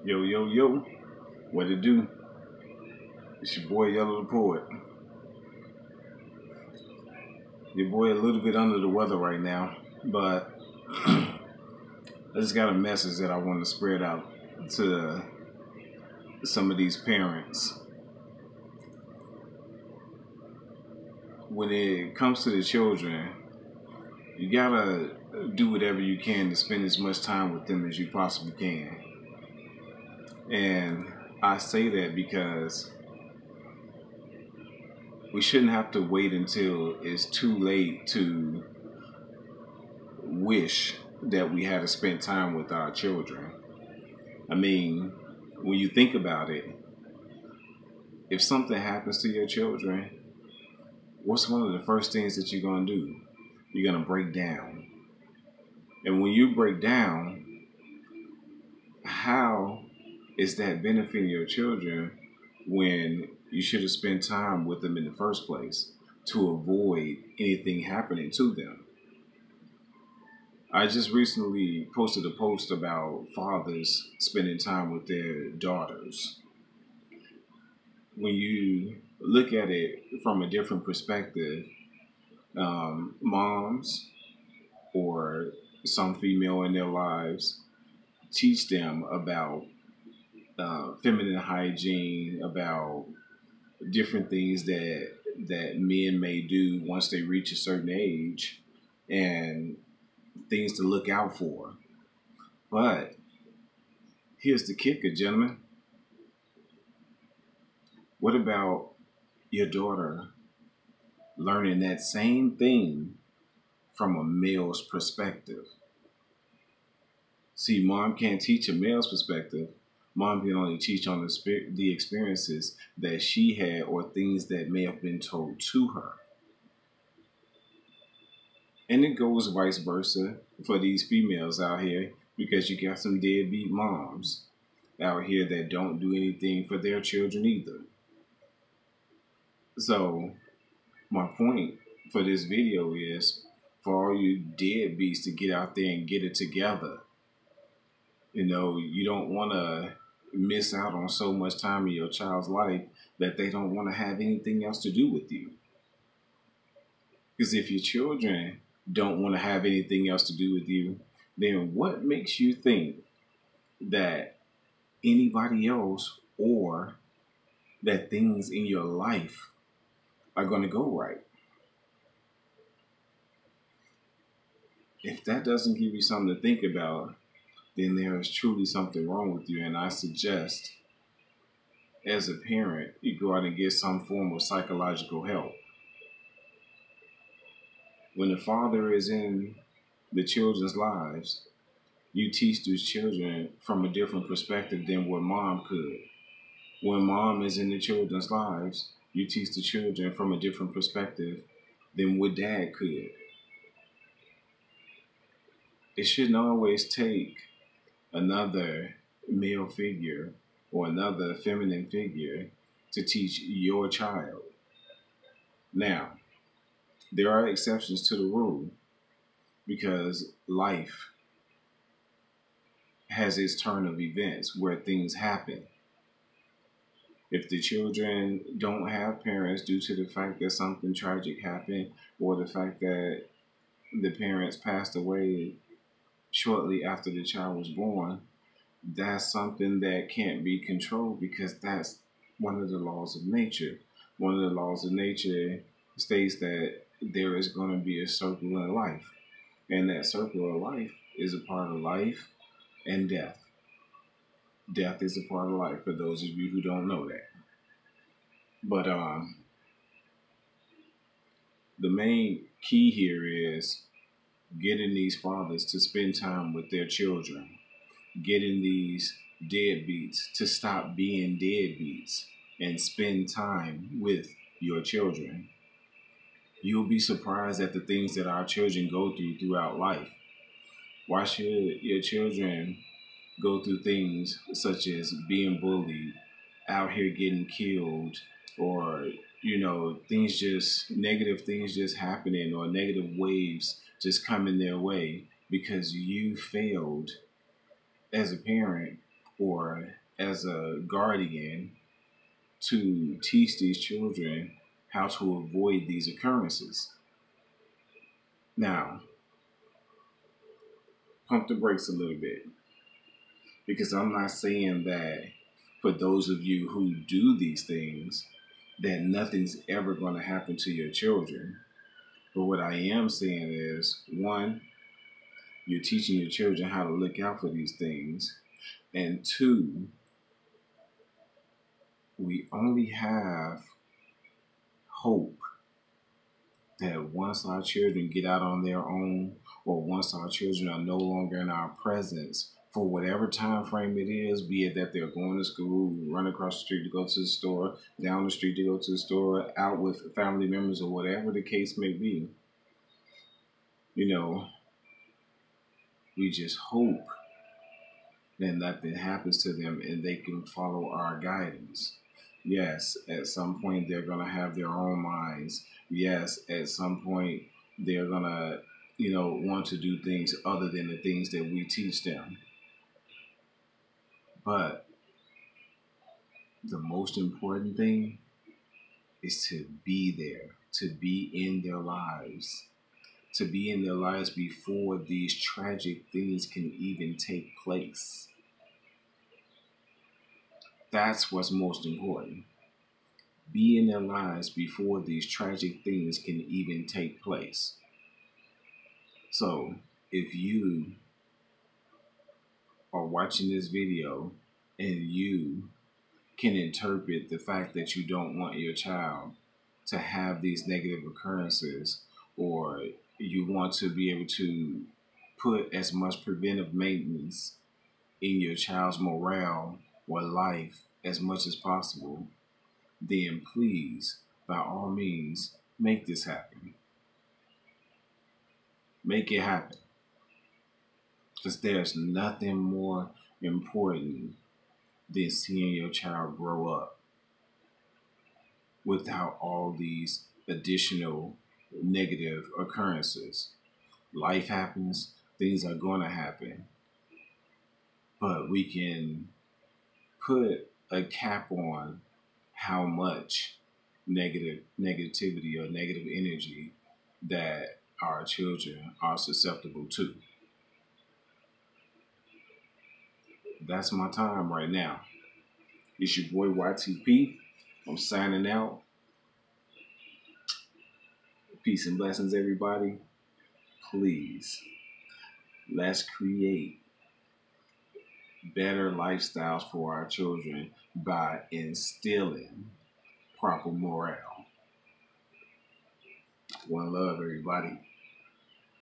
Yo, yo, yo, what it do? It's your boy Yellow the Poet. Your boy a little bit under the weather right now, but I just got a message that I want to spread out to some of these parents. When it comes to the children, you gotta do whatever you can to spend as much time with them as you possibly can. And I say that because we shouldn't have to wait until it's too late to wish that we had to spend time with our children. I mean, when you think about it, if something happens to your children, what's one of the first things that you're going to do? You're going to break down. And when you break down, how is that benefiting your children when you should have spent time with them in the first place to avoid anything happening to them? I just recently posted a post about fathers spending time with their daughters. When you look at it from a different perspective, moms or some female in their lives teach them about feminine hygiene, about different things that men may do once they reach a certain age, and things to look out for. But here's the kicker, gentlemen. What about your daughter learning that same thing from a male's perspective? See, mom can't teach a male's perspective. Mom can only teach on the experiences that she had or things that may have been told to her. And it goes vice versa for these females out here, because you got some deadbeat moms out here that don't do anything for their children either. So my point for this video is for all you deadbeats to get out there and get it together. You know, you don't want to miss out on so much time in your child's life that they don't want to have anything else to do with you. Because if your children don't want to have anything else to do with you, then what makes you think that anybody else or that things in your life are going to go right? If that doesn't give you something to think about, then there is truly something wrong with you. And I suggest, as a parent, you go out and get some form of psychological help. When the father is in the children's lives, you teach those children from a different perspective than what mom could. When mom is in the children's lives, you teach the children from a different perspective than what dad could. It shouldn't always take another male figure or another feminine figure to teach your child. Now, there are exceptions to the rule because life has its turn of events where things happen. If the children don't have parents due to the fact that something tragic happened, or the fact that the parents passed away shortly after the child was born, that's something that can't be controlled because that's one of the laws of nature. One of the laws of nature states that there is going to be a circle in life, and that circle of life is a part of life and death. Death is a part of life, for those of you who don't know that. But the main key here is getting these fathers to spend time with their children, getting these deadbeats to stop being deadbeats and spend time with your children. You'll be surprised at the things that our children go through throughout life. Why should your children go through things such as being bullied, out here getting killed, or, things just, negative things just happening, or negative waves just coming their way because you failed as a parent or as a guardian to teach these children how to avoid these occurrences. Now, pump the brakes a little bit, because I'm not saying that for those of you who do these things, that nothing's ever going to happen to your children. But what I am saying is, one, you're teaching your children how to look out for these things. And two, we only have hope that once our children get out on their own, or once our children are no longer in our presence, for whatever time frame it is, be it that they're going to school, run across the street to go to the store, down the street to go to the store, out with family members, or whatever the case may be, we just hope that nothing happens to them and they can follow our guidance. Yes, at some point they're going to have their own minds. Yes, at some point they're going to, want to do things other than the things that we teach them. But the most important thing is to be there, to be in their lives, to be in their lives before these tragic things can even take place. That's what's most important. Be in their lives before these tragic things can even take place. So, if you are watching this video and you can interpret the fact that you don't want your child to have these negative occurrences, or you want to be able to put as much preventive maintenance in your child's morale or life as much as possible, then please, by all means, make this happen. Make it happen. Because there's nothing more important than seeing your child grow up without all these additional negative occurrences. Life happens, things are going to happen, but we can put a cap on how much negativity or negative energy that our children are susceptible to. That's my time right now. It's your boy YTP. I'm signing out. Peace and blessings, everybody. Please, let's create better lifestyles for our children by instilling proper morale. One love, everybody.